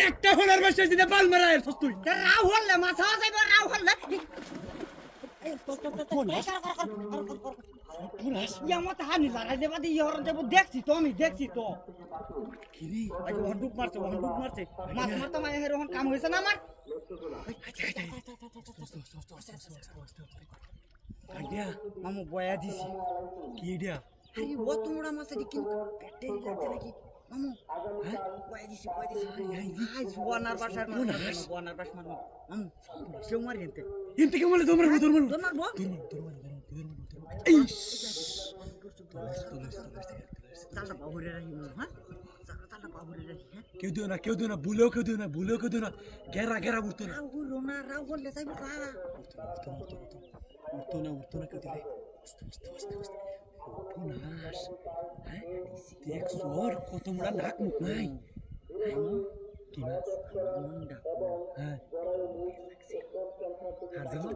একটা হলার বাসা দিতে বাল মারা এর তুই রাহুল না মাথা যাইব রাহুল না ইয়ামত হানি লারা দেবা দি ইহর দেব দেখছি তো আমি দেখছি তো কিরে আগে হন্ডুক মারছে মাছ মারতে মানে হেরোহন কাম হইছে না আমার আইডিয়া মামু বয়া দিছি কি আইডিয়া আরে ও তোমরা মাছ দিকিন পেটে লাগতে নাকি মামু হ্যাঁ বয়া দিছি হাই জুয়ানার বাসার জুয়ানার বাস মারমু মামু সেও মারি এনতে এনতে কে বলে তোমরা মারবো এই চালটা বাবুরে রাখি হ্যাঁ চালটা বাবুরে রাখি হ্যাঁ কেউ দিও না ভুলেও কেউ দিও না গেরা উঠতো না রাহুল লে যাইব কা উঠতো না কেউ দিলে পুনাস হ্যাঁ দেখ সোর কত মোড়া নাক মুখ নাই কি না হ্যাঁ আর যাবো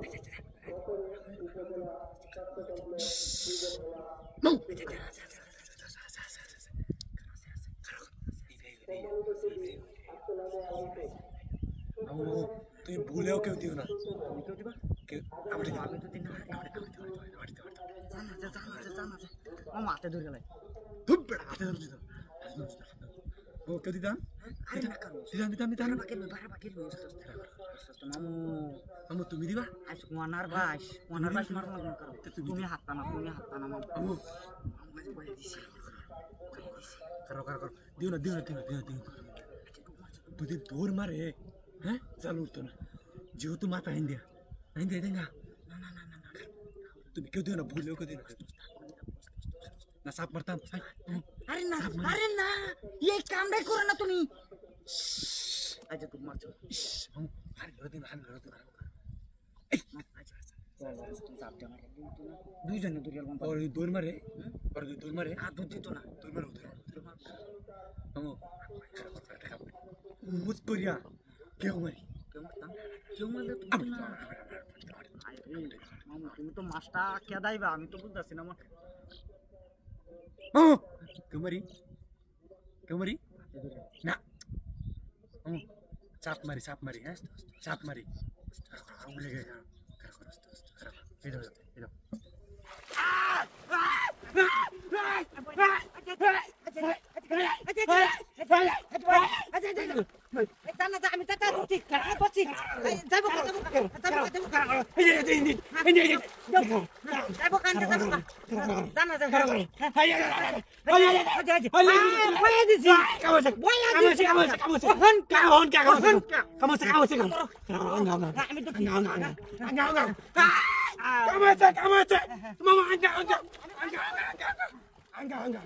তুই ভুলেও কেউ দিও না কেউ দিবা কেউ আমি তো দিন জানা মামা হাতে ধরে গেলাই ধুপ বেড়া হাতে ধরে দিত ও কেউ দিতাম আরে না কারো দিতাম বাকি মামু আমু তুমি দিবা আজ ওয়ানার বাস মারো না কারো তুমি হাত টানা মামু আমু আমি বলে দিছি কারো দিও না তুই দৌড় মারে হ্যাঁ চালু উঠতো না যেহেতু মাথা আইন দিয়া দেঙ্গা না তুমি কেউ দিও না ভুলেও কেউ দিও না সাপ মারতাম আরে না এই কামটাই করে না তুমি আচ্ছা তুমি মারছো দুইজনে দৌড় মারে হাত দিত না মুজ করিয়া কেউ মারি কেউ মারলে তুমি না মামু তুমি তো মাছটা কে দাইবা আমি তো বুঝতেছি না কেউ মারি না চাপ মারি হ্যাঁ চাপ মারি আমি তাতা রুটি খারাপ আছি যাইব Angga.